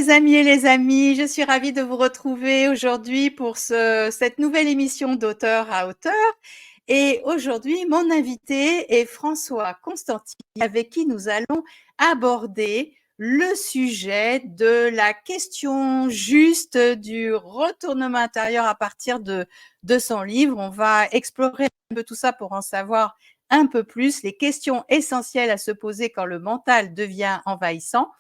les amis et les amis, je suis ravie de vous retrouver aujourd'hui pour cette nouvelle émission d'Auteur à Auteur. Et aujourd'hui, mon invité est François Constantini, avec qui nous allons aborder le sujet de la question juste du retournement intérieur à partir de son livre. On va explorer un peu tout ça pour en savoir un peu plus, les questions essentielles à se poser quand le mental devient envahissant.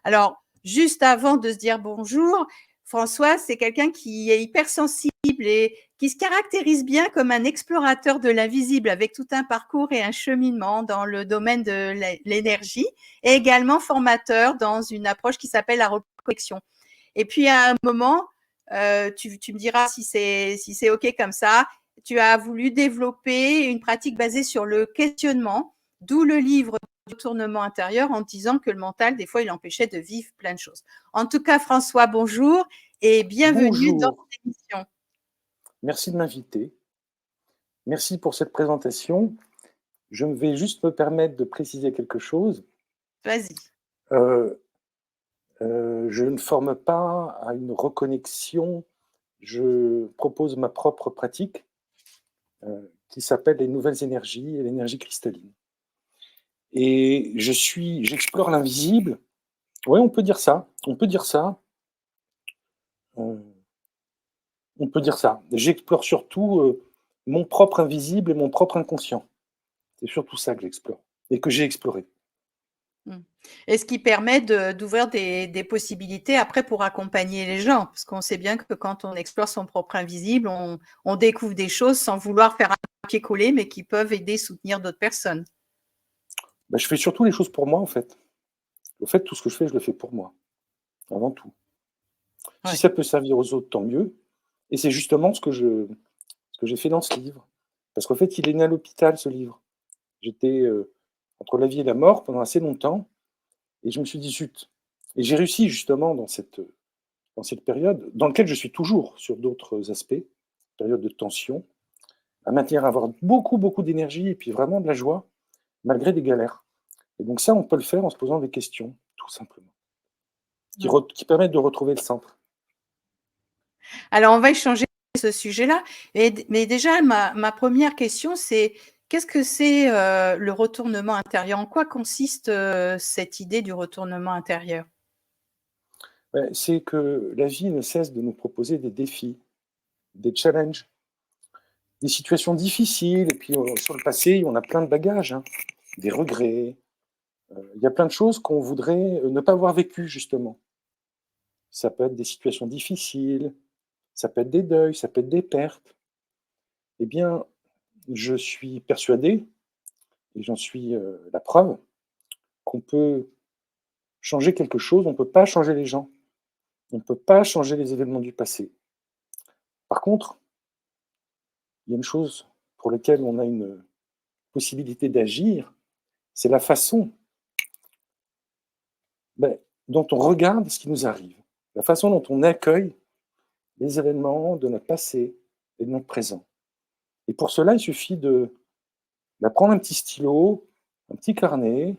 Alors, juste avant de se dire bonjour, François, c'est quelqu'un qui est hypersensible et qui se caractérise bien comme un explorateur de l'invisible avec tout un parcours et un cheminement dans le domaine de l'énergie et également formateur dans une approche qui s'appelle la reconnexion. Et puis, à un moment, tu me diras si c'est OK comme ça, tu as voulu développer une pratique basée sur le questionnement, d'où le livre Retournement intérieur, en disant que le mental, des fois, il empêchait de vivre plein de choses. En tout cas, François, bonjour et bienvenue dans Bonjour, l'émission. merci de m'inviter. Merci pour cette présentation. Je vais juste me permettre de préciser quelque chose. Vas-y. Euh, je ne forme pas à une reconnexion, je propose ma propre pratique qui s'appelle les nouvelles énergies et l'énergie cristalline. Et j'explore l'invisible. Oui, on peut dire ça, on peut dire ça, euh, on peut dire ça. J'explore surtout mon propre invisible et mon propre inconscient. C'est surtout ça que j'explore et que j'ai exploré. Et ce qui permet d'ouvrir des possibilités après pour accompagner les gens. Parce qu'on sait bien que quand on explore son propre invisible, on découvre des choses sans vouloir faire un pied-coller, mais qui peuvent aider, soutenir d'autres personnes. Je fais surtout les choses pour moi, en fait. Au fait, tout ce que je fais, je le fais pour moi, avant tout. Si Ouais. ça peut servir aux autres, tant mieux. Et c'est justement ce que j'ai fait dans ce livre. Parce qu'en fait, il est né à l'hôpital, ce livre. J'étais entre la vie et la mort pendant assez longtemps. Et je me suis dit, zut. Et j'ai réussi, justement, dans cette période, dans laquelle je suis toujours sur d'autres aspects, période de tension, à maintenir, à avoir beaucoup, beaucoup d'énergie et puis vraiment de la joie, malgré des galères. Et donc ça, on peut le faire en se posant des questions, tout simplement, qui permettent de retrouver le centre. Alors, on va échanger ce sujet-là. Mais déjà, ma première question, c'est qu'est-ce que c'est le retournement intérieur? En quoi consiste cette idée du retournement intérieur? C'est que la vie ne cesse de nous proposer des défis, des challenges, des situations difficiles. Et puis sur le passé, on a plein de bagages, hein, des regrets. Il y a plein de choses qu'on voudrait ne pas avoir vécues, justement. Ça peut être des situations difficiles, ça peut être des deuils, ça peut être des pertes. Eh bien, je suis persuadé, et j'en suis la preuve, qu'on peut changer quelque chose, on ne peut pas changer les gens, on ne peut pas changer les événements du passé. Par contre, il y a une chose pour laquelle on a une possibilité d'agir, c'est la façon dont on regarde ce qui nous arrive, la façon dont on accueille les événements de notre passé et de notre présent. Et pour cela, il suffit de prendre un petit stylo, un petit carnet,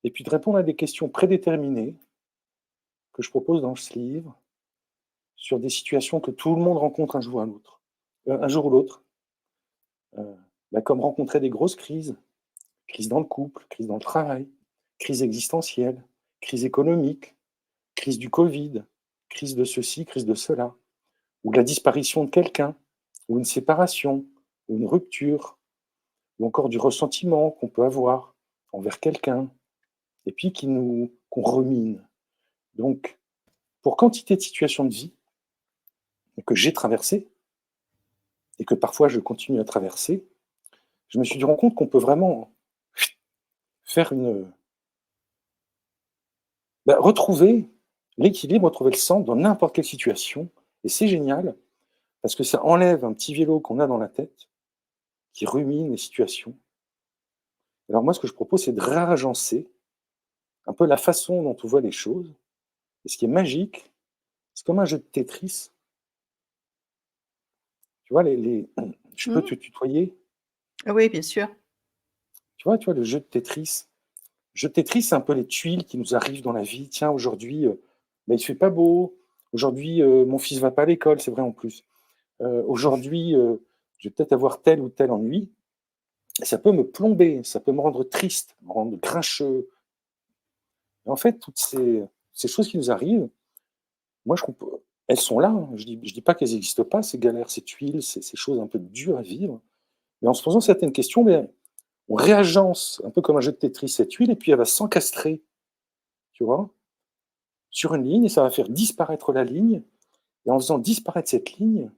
et puis de répondre à des questions prédéterminées que je propose dans ce livre sur des situations que tout le monde rencontre un jour ou l'autre, comme rencontrer des grosses crises, crise dans le couple, crise dans le travail, crise existentielle, crise économique, crise du Covid, crise de ceci, crise de cela, ou la disparition de quelqu'un, ou une séparation, ou une rupture, ou encore du ressentiment qu'on peut avoir envers quelqu'un, et puis qu'on remine. Donc, pour quantité de situations de vie que j'ai traversées, et que parfois je continue à traverser, je me suis rendu compte qu'on peut vraiment faire retrouver l'équilibre, retrouver le centre dans n'importe quelle situation. Et c'est génial, parce que ça enlève un petit vélo qu'on a dans la tête, qui rumine les situations. Alors moi, ce que je propose, c'est de réagencer un peu la façon dont on voit les choses. Et ce qui est magique, c'est comme un jeu de Tetris. Tu vois, je peux Mmh. te tutoyer. Oui, bien sûr. Tu vois, le jeu de Tetris. Je Tetris, c'est un peu les tuiles qui nous arrivent dans la vie. Tiens, aujourd'hui, il ne fait pas beau. Aujourd'hui, mon fils ne va pas à l'école, c'est vrai en plus. Aujourd'hui, je vais peut-être avoir tel ou tel ennui. Et ça peut me plomber, ça peut me rendre triste, me rendre grincheux. Et en fait, toutes ces choses qui nous arrivent, moi, elles sont là, hein. Je dis pas qu'elles n'existent pas, ces galères, ces tuiles, ces choses un peu dures à vivre. Mais en se posant certaines questions, on réagence, un peu comme un jeu de Tetris, cette huile, et puis elle va s'encastrer, tu vois, sur une ligne, et ça va faire disparaître la ligne. Et en faisant disparaître cette ligne,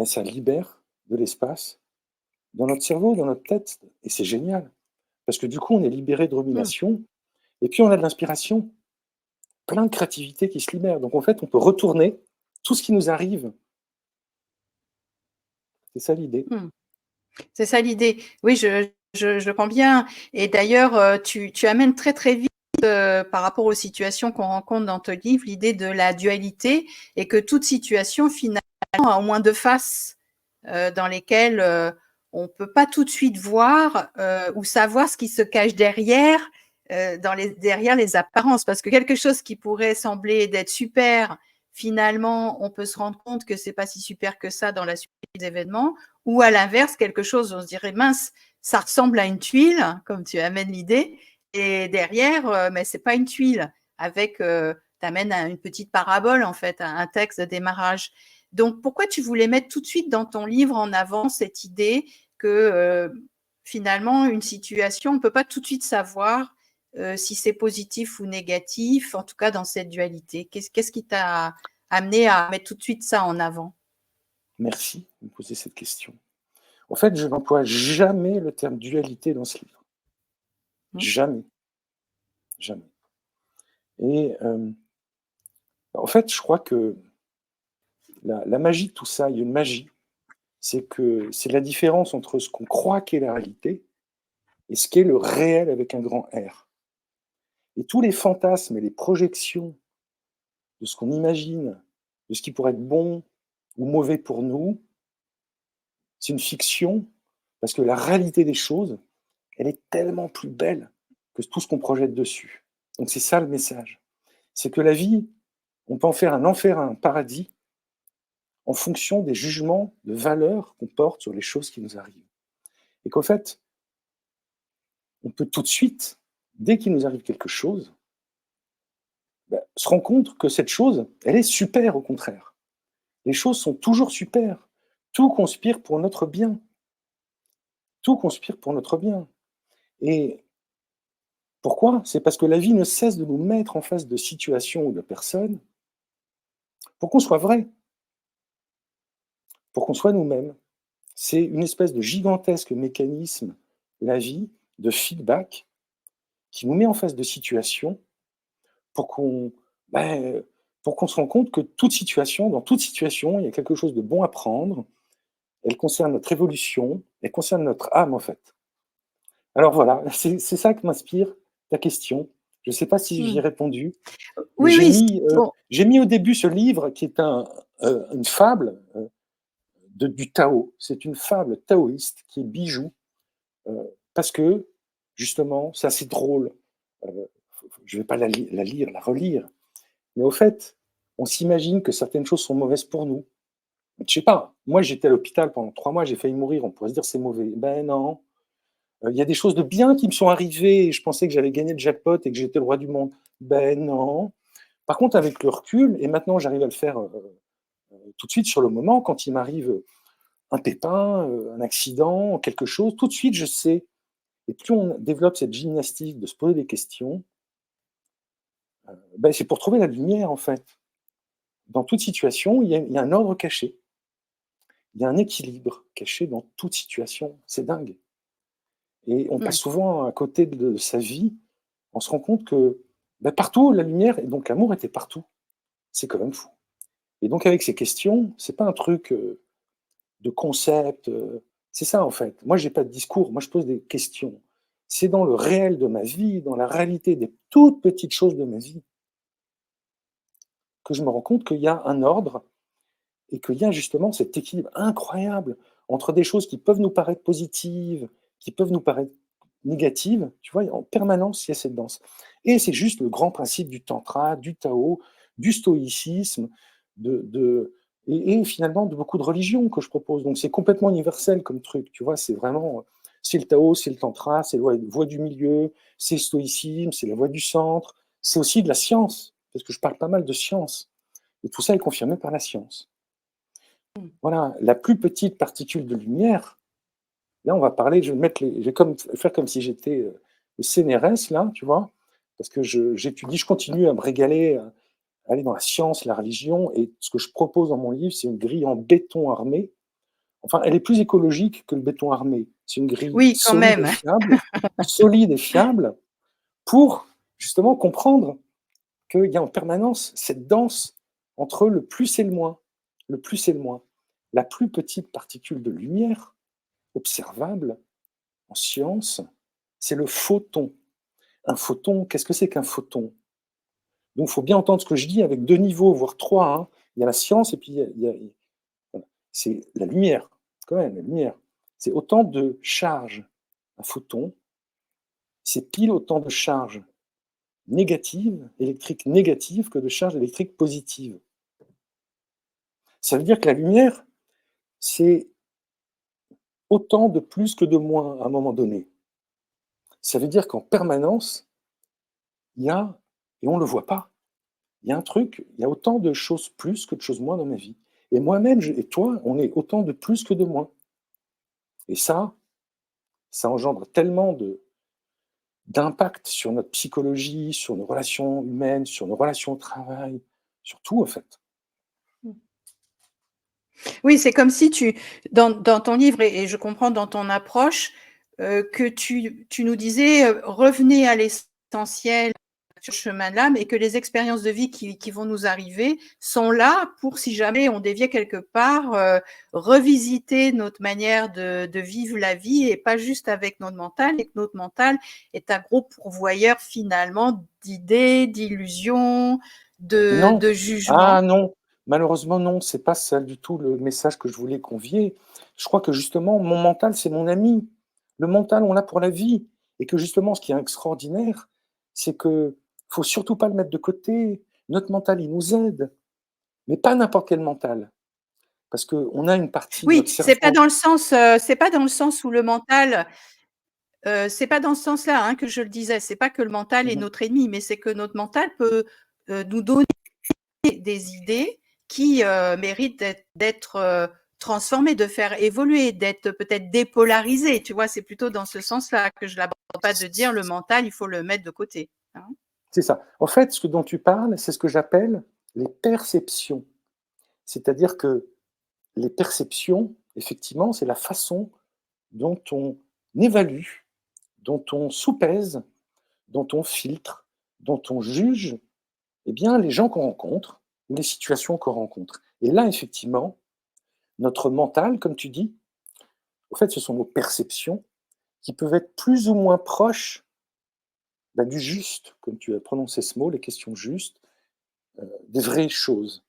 ça libère de l'espace dans notre cerveau, dans notre tête. Et c'est génial. Parce que du coup, on est libéré de Mmh. rumination, et puis on a de l'inspiration, plein de créativité qui se libère. Donc en fait, on peut retourner tout ce qui nous arrive. C'est ça l'idée. Mmh. C'est ça l'idée. Oui, je comprends bien. Et d'ailleurs, tu amènes très très vite par rapport aux situations qu'on rencontre dans ton livre, l'idée de la dualité et que toute situation finalement a au moins deux faces dans lesquelles on peut pas tout de suite voir ou savoir ce qui se cache derrière derrière les apparences. Parce que quelque chose qui pourrait sembler d'être super, finalement, on peut se rendre compte que c'est pas si super que ça dans la suite des événements. Ou à l'inverse, quelque chose, on se dirait, mince, ça ressemble à une tuile, comme tu amènes l'idée, et derrière, mais c'est pas une tuile, avec, tu amènes une petite parabole, en fait, un texte de démarrage. Donc, pourquoi tu voulais mettre tout de suite dans ton livre en avant cette idée que finalement, une situation, on ne peut pas tout de suite savoir si c'est positif ou négatif, en tout cas dans cette dualité. Qu'est-ce qui t'a amené à mettre tout de suite ça en avant? Merci de me poser cette question. En fait, je n'emploie jamais le terme dualité dans ce livre. Mmh. Jamais, jamais. Et en fait, je crois que la magie de tout ça, il y a une magie, c'est que c'est la différence entre ce qu'on croit qu'est la réalité et ce qu'est le réel avec un grand R. Et tous les fantasmes et les projections de ce qu'on imagine, de ce qui pourrait être bon ou mauvais pour nous, c'est une fiction, parce que la réalité des choses, elle est tellement plus belle que tout ce qu'on projette dessus. Donc c'est ça le message. C'est que la vie, on peut en faire un enfer, un paradis, en fonction des jugements de valeur qu'on porte sur les choses qui nous arrivent. Et qu'en fait, on peut tout de suite, dès qu'il nous arrive quelque chose, se rendre compte que cette chose, elle est super au contraire. Les choses sont toujours super. Tout conspire pour notre bien. Tout conspire pour notre bien. Et pourquoi? C'est parce que la vie ne cesse de nous mettre en face de situations ou de personnes pour qu'on soit vrai, pour qu'on soit nous-mêmes. C'est une espèce de gigantesque mécanisme, la vie, de feedback, qui nous met en face de situations pour qu'on ben, pour qu'on se rende compte que dans toute situation, il y a quelque chose de bon à prendre. Elle concerne notre évolution, elle concerne notre âme, en fait. Alors voilà, c'est ça que m'inspire ta question. Je ne sais pas si j'y ai Mmh. répondu, mais Oui, oui, bon. j'ai mis au début ce livre qui est une fable du Tao. C'est une fable taoïste qui est bijou, parce que, justement, c'est assez drôle. Euh, je ne vais pas la lire, la relire, mais au fait, on s'imagine que certaines choses sont mauvaises pour nous. Je sais pas, moi j'étais à l'hôpital pendant 3 mois, j'ai failli mourir, on pourrait se dire c'est mauvais. Ben non, il y a des choses de bien qui me sont arrivées et je pensais que j'allais gagner le jackpot et que j'étais le roi du monde. Ben non. Par contre, avec le recul, et maintenant j'arrive à le faire tout de suite sur le moment, quand il m'arrive un pépin, un accident, quelque chose, tout de suite je sais. Et plus on développe cette gymnastique de se poser des questions, c'est pour trouver la lumière en fait. Dans toute situation, il y a un ordre caché. Il y a un équilibre caché dans toute situation. C'est dingue. Et on Mmh. passe souvent à côté de sa vie. On se rend compte que partout, la lumière, et donc l'amour était partout. C'est quand même fou. Et donc avec ces questions, c'est pas un truc de concept. C'est ça en fait. Moi, j'ai pas de discours. Moi, je pose des questions. C'est dans le réel de ma vie, dans la réalité des toutes petites choses de ma vie, que je me rends compte qu'il y a un ordre et qu'il y a justement cet équilibre incroyable entre des choses qui peuvent nous paraître positives, qui peuvent nous paraître négative, tu vois, en permanence, il y a cette danse. Et c'est juste le grand principe du tantra, du Tao, du stoïcisme, et finalement de beaucoup de religions que je propose. Donc c'est complètement universel comme truc, tu vois, c'est vraiment, c'est le Tao, c'est le tantra, c'est la voie du milieu, c'est le stoïcisme, c'est la voie du centre, c'est aussi de la science, parce que je parle pas mal de science. Et tout ça est confirmé par la science. Voilà, la plus petite particule de lumière, là on va parler, je vais faire comme si j'étais le CNRS, là, tu vois, parce que j'étudie, je continue à me régaler, à aller dans la science, la religion, et ce que je propose dans mon livre, c'est une grille en béton armé. Enfin, elle est plus écologique que le béton armé. C'est une grille Oui, quand même. solide et fiable, pour justement comprendre qu'il y a en permanence cette danse entre le plus et le moins. Le plus et le moins. La plus petite particule de lumière observable en science, c'est le photon. Un photon, qu'est-ce que c'est qu'un photon? Donc, il faut bien entendre ce que je dis avec deux niveaux, voire trois, hein. Il y a la science et puis voilà. C'est la lumière, quand même, la lumière. C'est autant de charges. Un photon, c'est pile autant de charges négatives, électriques négatives, que de charges électriques positives. Ça veut dire que la lumière, c'est autant de plus que de moins à un moment donné. Ça veut dire qu'en permanence, il y a, et on ne le voit pas, il y a un truc, il y a autant de choses plus que de choses moins dans ma vie. Et moi-même, et toi, on est autant de plus que de moins. Et ça engendre tellement d'impact sur notre psychologie, sur nos relations humaines, sur nos relations au travail, sur tout, en fait. Oui, c'est comme si dans ton livre, et je comprends dans ton approche, que tu nous disais, revenez à l'essentiel sur ce chemin-là, mais que les expériences de vie qui vont nous arriver sont là pour, si jamais on déviait quelque part, revisiter notre manière de vivre la vie, et pas juste avec notre mental, et que notre mental est un gros pourvoyeur finalement d'idées, d'illusions, Non, de jugements. ah non, malheureusement non, c'est pas ça du tout le message que je voulais convier. Je crois que justement, mon mental, c'est mon ami. Le mental, on l'a pour la vie. Et que justement, ce qui est extraordinaire, c'est que faut surtout pas le mettre de côté. Notre mental, il nous aide, mais pas n'importe quel mental. Parce qu'on a une partie de notre Oui, cerveau. c'est pas dans le sens où le mental, c'est pas dans ce sens-là, hein, que je le disais. C'est pas que le mental est Mhm. notre ennemi, mais c'est que notre mental peut, nous donner des idées qui, méritent d'être, transformées, de faire évoluer, d'être peut-être dépolarisées, tu vois? C'est plutôt dans ce sens-là que je l'aborde, pas de dire le mental, il faut le mettre de côté, hein. C'est ça. En fait, ce dont tu parles, c'est ce que j'appelle les perceptions. C'est-à-dire que les perceptions, effectivement, c'est la façon dont on évalue, dont on soupèse, dont on filtre, dont on juge, eh bien, les gens qu'on rencontre ou les situations qu'on rencontre. Et là, effectivement, notre mental, comme tu dis, en fait, ce sont nos perceptions qui peuvent être plus ou moins proches du juste, comme tu as prononcé ce mot, les questions justes, des vraies choses.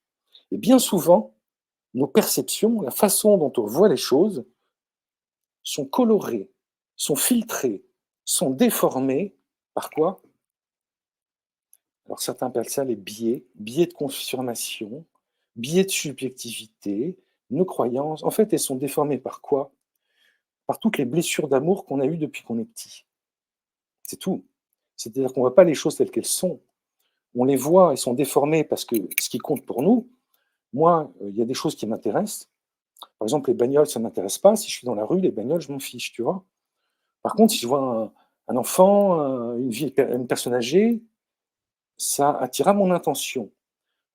Et bien souvent, nos perceptions, la façon dont on voit les choses, sont colorées, sont filtrées, sont déformées par quoi? Alors certains appellent ça les biais, biais de confirmation, biais de subjectivité, nos croyances. En fait, elles sont déformées par quoi? Par toutes les blessures d'amour qu'on a eues depuis qu'on est petit. C'est tout. C'est-à-dire qu'on ne voit pas les choses telles qu'elles sont. On les voit, elles sont déformées parce que ce qui compte pour nous, moi, il y a des choses qui m'intéressent. Par exemple, les bagnoles, ça ne m'intéresse pas. Si je suis dans la rue, les bagnoles, je m'en fiche, tu vois. Par contre, si je vois un enfant, une personne âgée, ça attirera mon attention.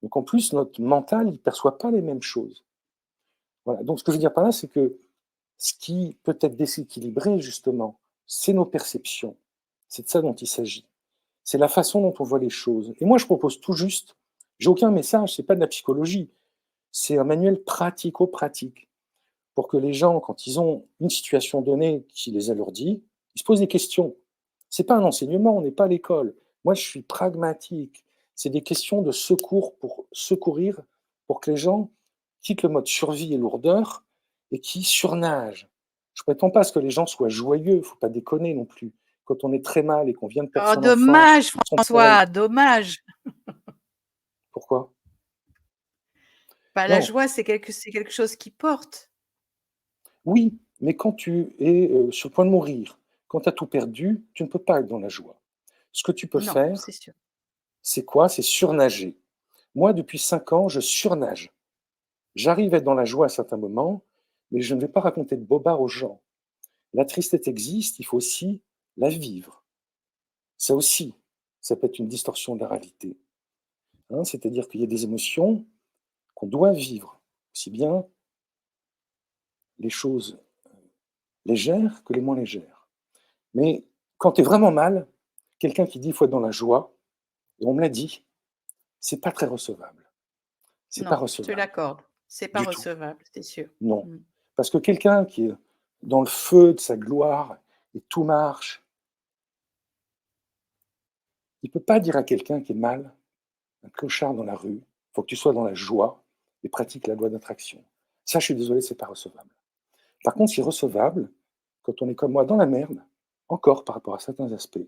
Donc en plus, notre mental, il ne perçoit pas les mêmes choses. Voilà. Donc ce que je veux dire par là, c'est que ce qui peut être déséquilibré, justement, c'est nos perceptions. C'est de ça dont il s'agit. C'est la façon dont on voit les choses. Et moi, je propose tout juste, j'ai aucun message, c'est pas de la psychologie, c'est un manuel pratico-pratique pour que les gens, quand ils ont une situation donnée qui les alourdit, ils se posent des questions. C'est pas un enseignement, on n'est pas à l'école. Moi, je suis pragmatique. C'est des questions de secours pour secourir, pour que les gens quittent le mode survie et lourdeur et qui surnagent. Je prétends pas à ce que les gens soient joyeux, il ne faut pas déconner non plus. quand on est très mal et qu'on vient de perdre Oh, son enfant, dommage, son François, collègue. dommage. Pourquoi? Bah, la Non, joie, c'est quelque chose qui porte. oui, mais quand tu es sur le point de mourir, quand tu as tout perdu, tu ne peux pas être dans la joie. Ce que tu peux Non, faire, c'est sûr. c'est quoi? C'est surnager. Moi, depuis 5 ans, je surnage. J'arrive à être dans la joie à certains moments, mais je ne vais pas raconter de bobards aux gens. La tristesse existe, il faut aussi la vivre. Ça aussi, ça peut être une distorsion de la réalité. Hein, c'est-à-dire qu'il y a des émotions qu'on doit vivre, aussi bien les choses légères que les moins légères. Mais quand tu es vraiment mal, quelqu'un qui dit il faut être dans la joie, et on me l'a dit, c'est pas très recevable. C'est pas Non, je te recevable l'accorde. C'est pas du tout. recevable, c'est sûr. Non. Mmh. Parce que quelqu'un qui est dans le feu de sa gloire et tout marche, il peut pas dire à quelqu'un qui est mal, un clochard dans la rue, il faut que tu sois dans la joie et pratique la loi d'attraction. Ça, je suis désolé, c'est pas recevable. Par contre, c'est recevable quand on est comme moi dans la merde, encore par rapport à certains aspects.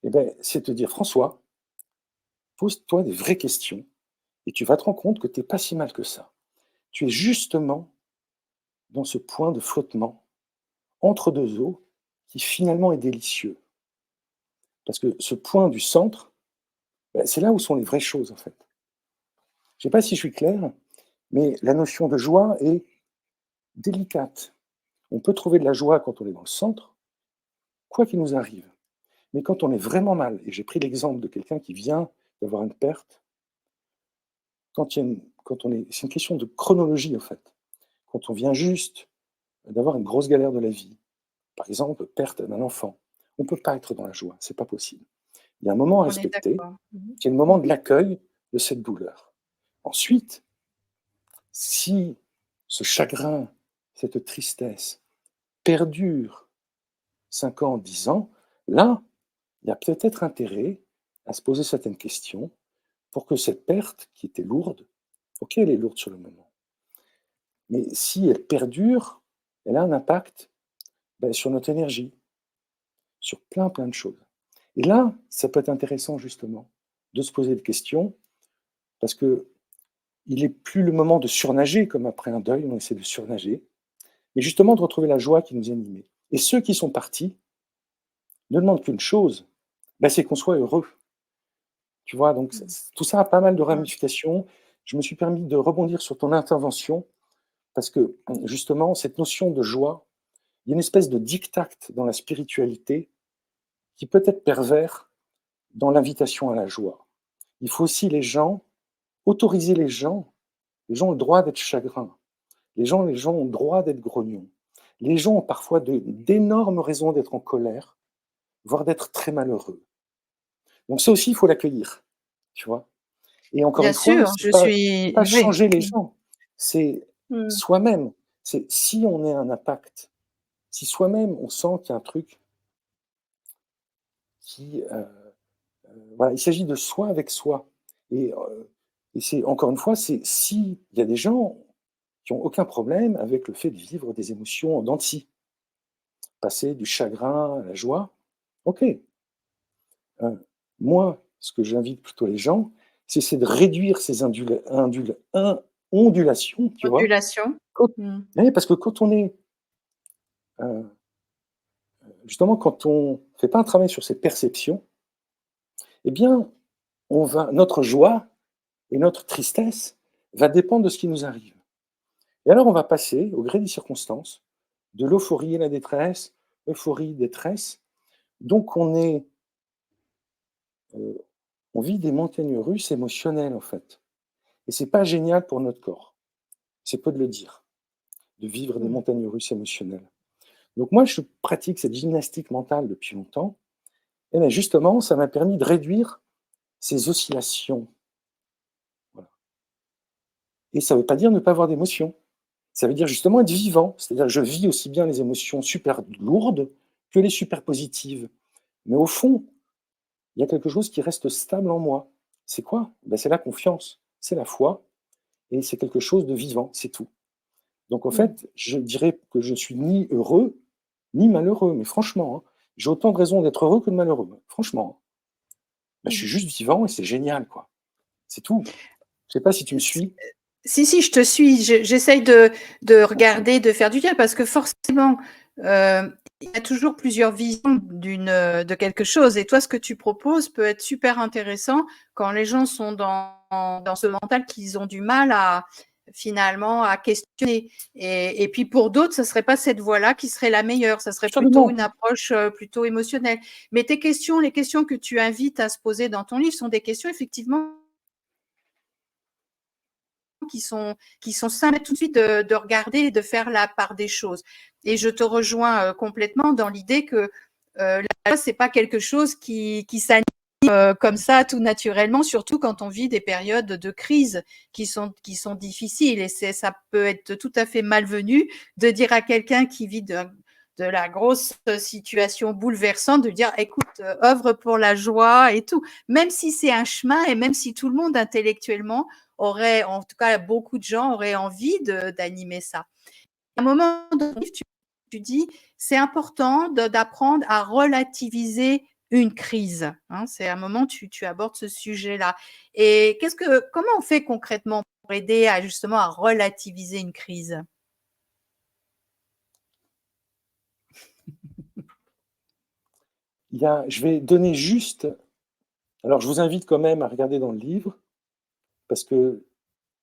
Eh ben, c'est te dire, François, pose-toi des vraies questions et tu vas te rendre compte que tu n'es pas si mal que ça. Tu es justement dans ce point de flottement entre deux eaux qui finalement est délicieux. Parce que ce point du centre, ben, c'est là où sont les vraies choses en fait. Je ne sais pas si je suis clair, mais la notion de joie est délicate. On peut trouver de la joie quand on est dans le centre, quoi qu'il nous arrive. Mais quand on est vraiment mal, et j'ai pris l'exemple de quelqu'un qui vient d'avoir une perte, quand on est, c'est une question de chronologie en fait. Quand on vient juste d'avoir une grosse galère de la vie, par exemple, perte d'un enfant, on ne peut pas être dans la joie, c'est pas possible. Il y a un moment à On est respecter, d'accord. Mmh qui est le mh. moment de Mmh. l'accueil de cette douleur. Ensuite, si ce chagrin, cette tristesse perdure 5 ans, 10 ans, là, il y a peut-être intérêt à se poser certaines questions pour que cette perte qui était lourde, ok, elle est lourde sur le moment, mais si elle perdure, elle a un impact ben, sur notre énergie, sur plein de choses. Et là, ça peut être intéressant justement de se poser des questions parce que il n'est plus le moment de surnager comme après un deuil, on essaie de surnager, mais justement de retrouver la joie qui nous animait. Et ceux qui sont partis ne demandent qu'une chose, ben, c'est qu'on soit heureux. Tu vois, donc Mmh. tout ça a pas mal de Mmh. ramifications. Je me suis permis de rebondir sur ton intervention parce que justement, cette notion de joie, il y a une espèce de diktat dans la spiritualité qui peut être pervers dans l'invitation à la joie. Il faut aussi autoriser les gens ont le droit d'être chagrins, les gens ont le droit d'être grognons. Les gens ont parfois d'énormes raisons d'être en colère, voire d'être très malheureux. Donc ça aussi, il faut l'accueillir, tu vois. Et encore Bien une fois, sûr, je c'est suis pas oui. changer les Mmh. gens, c'est Mmh. soi-même. C'est si on est un impact, si soi-même on sent qu'il y a un truc qui, voilà, il s'agit de soi avec soi. Et, heu, et c'est encore une fois, c'est si il y a des gens qui ont aucun problème avec le fait de vivre des émotions en dents de scie, passer du chagrin à la joie, OK. Moi, ce que j'invite plutôt les gens, c'est de réduire ces ondulations, tu vois? Modulation. Quand Mmh. Ouais, parce que quand on est, justement, quand on fait pas un travail sur ses perceptions, eh bien, notre joie et notre tristesse va dépendre de ce qui nous arrive. Et alors, on va passer, au gré des circonstances, de l'euphorie et la détresse, euphorie, détresse. Donc, heu, on vit des montagnes russes émotionnelles, en fait. Et c'est pas génial pour notre corps. C'est peu de le dire, de vivre des Mmh. montagnes russes émotionnelles. Donc moi, je pratique cette gymnastique mentale depuis longtemps. Et bien justement, ça m'a permis de réduire ces oscillations. Voilà. Et ça ne veut pas dire ne pas avoir d'émotions. Ça veut dire justement être vivant. C'est-à-dire que je vis aussi bien les émotions super lourdes que les super positives. Mais au fond, il y a quelque chose qui reste stable en moi. C'est quoi? Ben, c'est la confiance, c'est la foi, et c'est quelque chose de vivant, c'est tout. Donc en Mmh. fait, je dirais que je suis ni heureux, ni malheureux, mais franchement, hein. j'ai autant de raisons d'être heureux que de malheureux, franchement. Ben, je suis Mmh. juste vivant et c'est génial, quoi. C'est tout. Je sais pas si tu me suis? Si, je te suis. J'essaye de regarder, de faire du lien parce que forcément, il y a toujours plusieurs visions de quelque chose. Et toi, ce que tu proposes peut être super intéressant quand les gens sont dans ce mental qu'ils ont du mal finalement à questionner. Et puis pour d'autres, ce serait pas cette voie-là qui serait la meilleure. Ça serait plutôt Absolument. une approche plutôt émotionnelle. Mais les questions que tu invites à se poser dans ton livre sont des questions effectivement qui sont simples tout de suite de regarder et de faire la part des choses. Et je te rejoins complètement dans l'idée que là, c'est pas quelque chose qui s'anime comme ça tout naturellement, surtout quand on vit des périodes de crise qui sont difficiles. Et ça peut être tout à fait malvenu de dire à quelqu'un qui vit de la grosse situation bouleversante, de dire, écoute, œuvre pour la joie et tout. Même si c'est un chemin et même si tout le monde intellectuellement aurait, en tout cas, beaucoup de gens auraient envie d'animer ça. À un moment donné, tu dis, c'est important d'apprendre à relativiser une crise. Hein, c'est un moment tu abordes ce sujet-là. Et comment on fait concrètement pour aider à justement à relativiser une crise? Je vais donner juste. Alors, je vous invite quand même à regarder dans le livre, parce que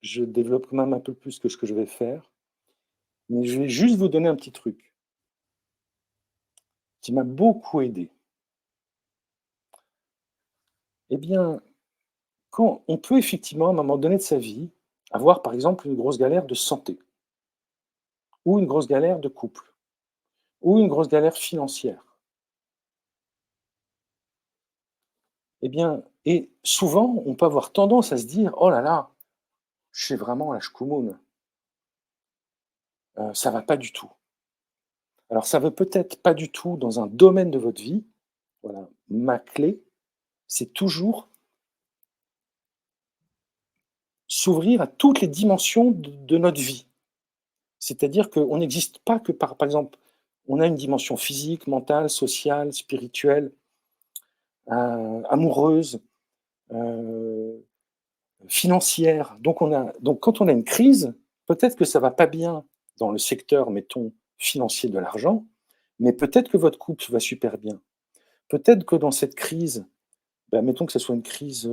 je développe quand même un peu plus que ce que je vais faire. Mais je vais juste vous donner un petit truc qui m'a beaucoup aidé. Eh bien, quand on peut effectivement, à un moment donné de sa vie, avoir par exemple une grosse galère de santé, ou une grosse galère de couple, ou une grosse galère financière. Eh bien, et souvent, on peut avoir tendance à se dire: «Oh là là, je suis vraiment la shkumoun, ça va pas du tout». Alors ça veut peut-être pas du tout dans un domaine de votre vie. Voilà, ma clé, c'est toujours s'ouvrir à toutes les dimensions de notre vie. C'est-à-dire qu'on n'existe pas que par exemple, on a une dimension physique, mentale, sociale, spirituelle, amoureuse, heu, financière. Donc quand on a une crise, peut-être que ça va pas bien dans le secteur, mettons, financier de l'argent, mais peut-être que votre couple va super bien. Peut-être que dans cette crise, bah, mettons que ce soit une crise,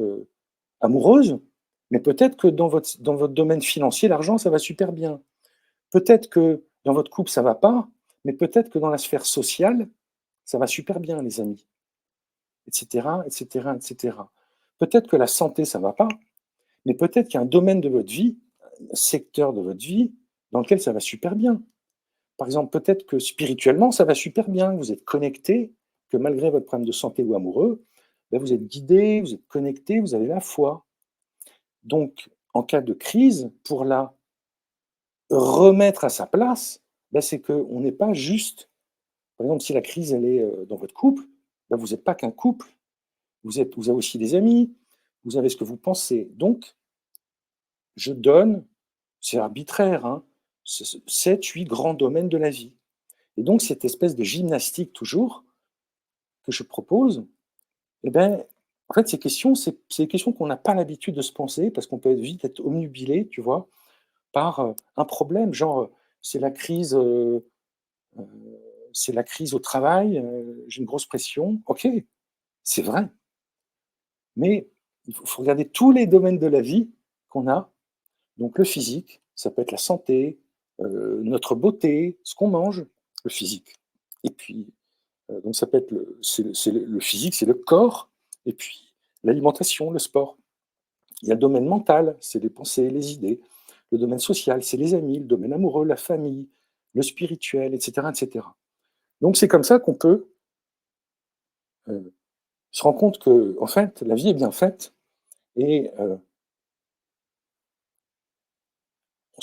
amoureuse, mais peut-être que dans votre domaine financier, l'argent, ça va super bien. Peut-être que dans votre couple, ça va pas, mais peut-être que dans la sphère sociale, ça va super bien, les amis, et cetera, et cetera, et cetera. Peut-être que la santé, ça va pas, mais peut-être qu'il y a un domaine de votre vie, un secteur de votre vie, dans lequel ça va super bien. Par exemple, peut-être que spirituellement, ça va super bien, vous êtes connecté, que malgré votre problème de santé ou amoureux, bah, vous êtes guidé, vous êtes connecté, vous avez la foi. Donc, en cas de crise, pour la remettre à sa place, bah, c'est qu'on n'est pas juste. Par exemple, si la crise, elle est dans votre couple, bah, vous n'êtes pas qu'un couple, vous avez aussi des amis, vous avez ce que vous pensez. Donc, je donne, c'est arbitraire, hein, 7-8 grands domaines de la vie. Et donc, cette espèce de gymnastique toujours que je propose, eh ben, en fait, c'est des questions qu'on n'a pas l'habitude de se penser parce qu'on peut vite être omnubilé, tu vois, par un problème, genre heu, c'est la crise au travail, j'ai une grosse pression. OK, c'est vrai, mais il faut regarder tous les domaines de la vie qu'on a. Donc le physique, ça peut être la santé, notre beauté, ce qu'on mange, le physique. Et puis, donc ça peut être le physique, c'est le corps, et puis l'alimentation, le sport. Il y a le domaine mental, c'est les pensées, les idées. Le domaine social, c'est les amis, le domaine amoureux, la famille, le spirituel, et cetera, et cetera. Donc c'est comme ça qu'on peut, se rendre compte que, en fait, la vie est bien faite et on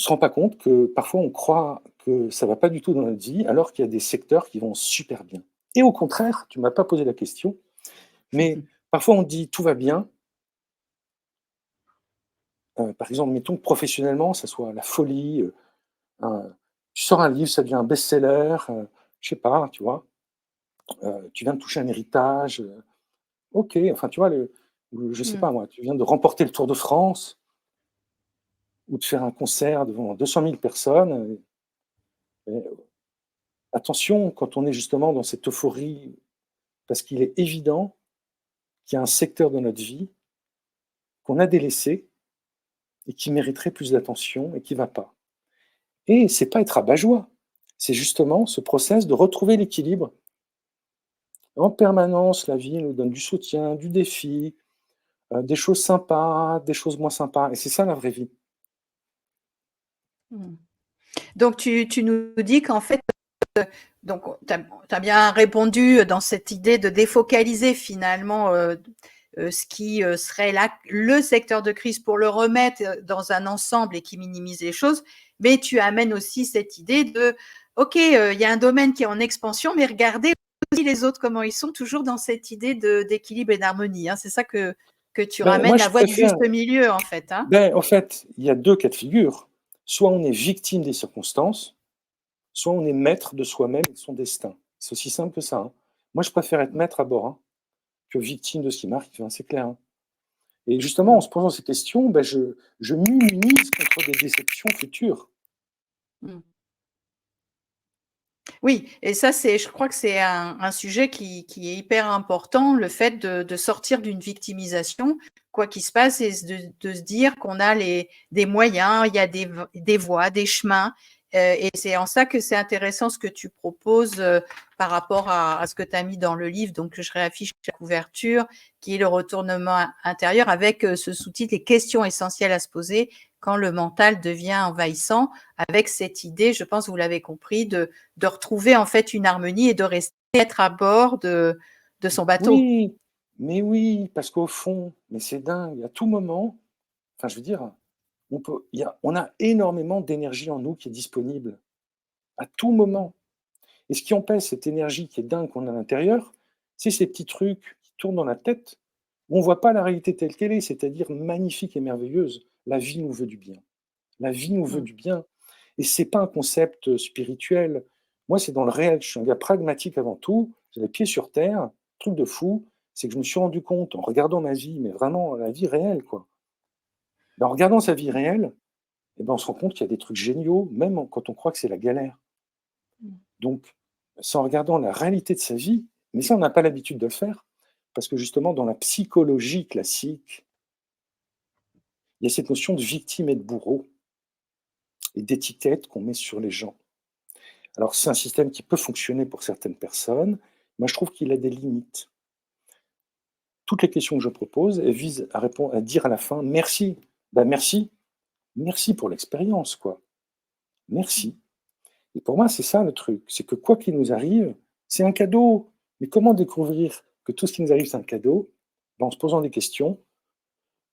se rend pas compte que parfois on croit que ça va pas du tout dans notre vie, alors qu'il y a des secteurs qui vont super bien. Et au contraire, tu m'as pas posé la question, mais parfois on dit: «Tout va bien», par exemple, mettons que professionnellement, ça soit la folie, un tu sors un livre, ça devient un best-seller, je sais pas, tu vois? tu viens de toucher un héritage, OK, enfin, tu vois, je sais Mmh. pas moi, tu viens de remporter le Tour de France ou de faire un concert devant 200 000 personnes, attention quand on est justement dans cette euphorie, parce qu'il est évident qu'il y a un secteur de notre vie qu'on a délaissé et qui mériterait plus d'attention et qui va pas. Et c'est pas être rabat-joie, c'est justement ce process de retrouver l'équilibre. En permanence, la vie nous donne du soutien, du défi, des choses sympas, des choses moins sympas et c'est ça la vraie vie. Mmh. Donc tu nous dis qu'en fait, donc tu as bien répondu dans cette idée de défocaliser finalement, ce qui, serait là le secteur de crise pour le remettre, dans un ensemble et qui minimise les choses. Mais tu amènes aussi cette idée de: «OK, il y a un domaine qui est en expansion, mais regardez aussi les autres comment ils sont», toujours dans cette idée d'équilibre et d'harmonie, hein. C'est ça que tu Moi, ramènes, la je voie du préfère juste milieu en fait, hein? en fait, il y a 2 cas de figure. Soit on est victime des circonstances, soit on est maître de soi-même et de son destin. C'est aussi simple que ça, hein. Moi, je préfère être maître à bord, hein, que victime de ce qui m'arrive, hein, c'est clair, hein. Et justement, en Mmh. se posant ces questions, je m'immunise contre des déceptions futures. Mmh. Oui, et ça, je crois que c'est un sujet qui est hyper important, le fait de sortir d'une victimisation, quoi qu'il se passe, et de se dire qu'on a des moyens, il y a des voies, des chemins. Et c'est en ça que c'est intéressant ce que tu proposes par rapport à ce que tu as mis dans le livre. Donc, je réaffiche la couverture, qui est le retournement intérieur, avec ce sous-titre, les questions essentielles à se poser quand le mental devient envahissant, avec cette idée, je pense, vous l'avez compris, de retrouver en fait une harmonie et de rester être à bord de son bateau. Oui, mais oui, parce qu'au fond, mais c'est dingue, à tout moment, enfin, je veux dire, on a énormément d'énergie en nous qui est disponible, à tout moment. Et ce qui empêche cette énergie qui est dingue qu'on a à l'intérieur, c'est ces petits trucs qui tournent dans la tête, où on ne voit pas la réalité telle qu'elle est, c'est-à-dire magnifique et merveilleuse. La vie nous veut du bien. La vie nous veut Mmh. du bien. Et c'est pas un concept spirituel. Moi, c'est dans le réel. Je suis un gars pragmatique avant tout. J'ai les pieds sur terre. Truc de fou, c'est que je me suis rendu compte en regardant ma vie, mais vraiment la vie réelle, quoi. En regardant sa vie réelle, eh ben, on se rend compte qu'il y a des trucs géniaux, même quand on croit que c'est la galère. Mmh. Donc, c'est en regardant la réalité de sa vie, mais ça, on n'a pas l'habitude de le faire, parce que justement, dans la psychologie classique, il y a cette notion de victime et de bourreau, et d'étiquette qu'on met sur les gens. Alors, c'est un système qui peut fonctionner pour certaines personnes. Moi, je trouve qu'il a des limites. Toutes les questions que je propose, elles visent à répondre, à dire à la fin merci. Ben merci, merci pour l'expérience, quoi. Merci. Et pour moi, c'est ça le truc. C'est que quoi qu'il nous arrive, c'est un cadeau. Mais comment découvrir que tout ce qui nous arrive, c'est un cadeau? Ben, en se posant des questions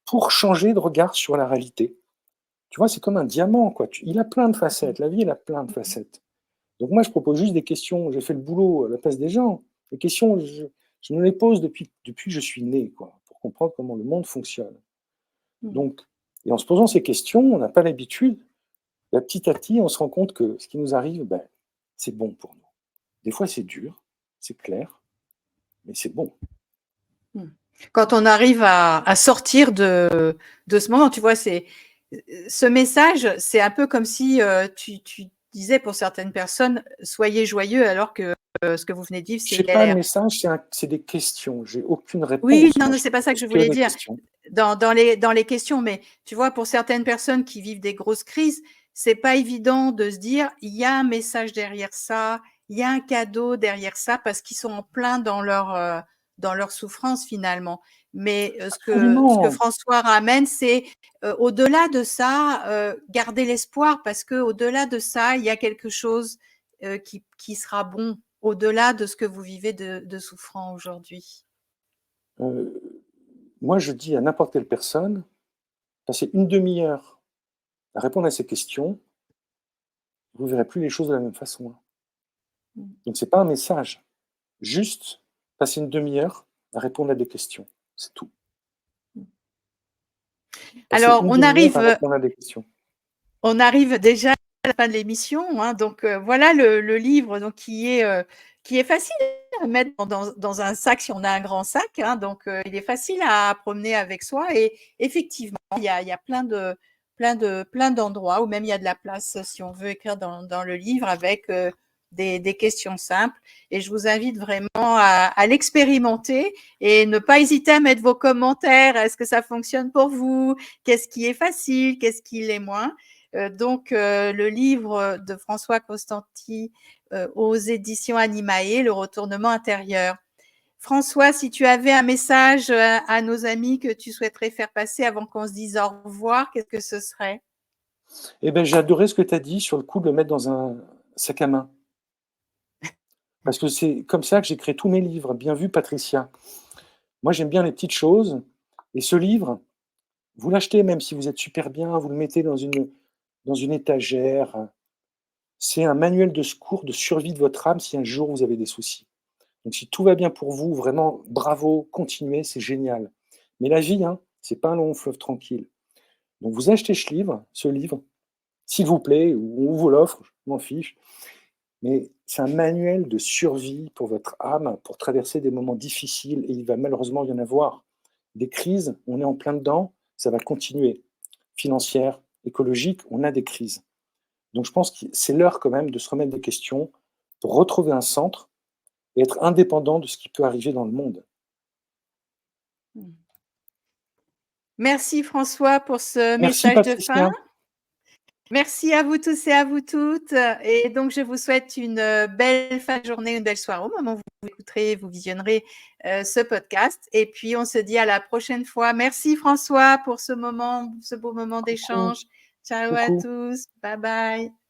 pour changer de regard sur la réalité. Tu vois, c'est comme un diamant, quoi. Il a plein de Mmh. facettes. La vie, elle a plein de Mmh. facettes. Donc moi, je propose juste des questions. J'ai fait le boulot à la place des gens. Les questions, je me les pose depuis que je suis né, quoi, pour comprendre comment le monde fonctionne. Mmh. Donc, et en se posant ces questions, on n'a pas l'habitude. Là, petit à petit, on se rend compte que ce qui nous arrive, c'est bon pour nous. Des fois, c'est dur, c'est clair, mais c'est bon. Mmh. Quand on arrive à sortir de ce moment, tu vois, ce message, c'est un peu comme si tu disais pour certaines personnes, soyez joyeux, alors que ce que vous venez de vivre, Je c'est sais une pas un galère. message, c'est des questions. J'ai aucune Oui, réponse. non, Moi, non, je c'est pas ça que pose je que voulais des dire. questions. Dans les questions, mais tu vois, pour certaines personnes qui vivent des grosses crises, c'est pas évident de se dire, il y a un message derrière ça, il y a un cadeau derrière ça, parce qu'ils sont en plein dans leur souffrance finalement. Mais ce que Absolument. François ramène, c'est au-delà de ça, garder l'espoir, parce que au-delà de ça, il y a quelque chose qui sera bon, au-delà de ce que vous vivez de souffrant aujourd'hui. Euh, Moi, je dis à n'importe quelle personne, passez une demi-heure à répondre à ces questions, vous verrez plus les choses de la même façon, hein. Mm. Donc, c'est pas un message. Juste passer une demi-heure à répondre à des questions. C'est tout. Passer Alors, une on demi-heure à arrive répondre à des questions. On arrive déjà à la fin de l'émission, hein, donc voilà le livre donc qui est qui est facile à mettre dans un sac si on a un grand sac. Hein, donc, il est facile à promener avec soi. Et effectivement, il y a plein d'endroits où même il y a de la place si on veut écrire dans le livre avec des questions simples. Et je vous invite vraiment à l'expérimenter et ne pas hésiter à mettre vos commentaires. Est-ce que ça fonctionne pour vous? Qu'est-ce qui est facile? Qu'est-ce qui l'est moins? Donc, le livre de François Constanti aux éditions Animae, Le retournement intérieur. François, si tu avais un message à nos amis que tu souhaiterais faire passer avant qu'on se dise au revoir, qu'est-ce que ce serait? Eh ben, j'ai adoré ce que tu as dit sur le coup de le mettre dans un sac à main. Parce que c'est comme ça que j'ai créé tous mes livres. Bien vu, Patricia. Moi, j'aime bien les petites choses. Et ce livre, vous l'achetez même si vous êtes super bien, vous le mettez dans une étagère. C'est un manuel de secours, de survie de votre âme si un jour vous avez des soucis. Donc si tout va bien pour vous, vraiment bravo, continuez, c'est génial. Mais la vie, hein, c'est pas un long fleuve tranquille. Donc vous achetez ce livre, s'il vous plaît, ou on vous l'offre, je m'en fiche. Mais c'est un manuel de survie pour votre âme, pour traverser des moments difficiles, et il va malheureusement y en avoir. Des crises, on est en plein dedans, ça va continuer. Financière, écologique, on a des crises. Donc je pense que c'est l'heure quand même de se remettre des questions pour retrouver un centre et être indépendant de ce qui peut arriver dans le monde. Merci François pour ce Merci message de fin. Patricia. Merci à vous tous et à vous toutes. Et donc, je vous souhaite une belle fin de journée, une belle soirée au moment où vous écouterez, vous visionnerez ce podcast. Et puis, on se dit à la prochaine fois. Merci François pour ce beau moment Coucou, d'échange. Ciao à coucou. tous. Bye bye.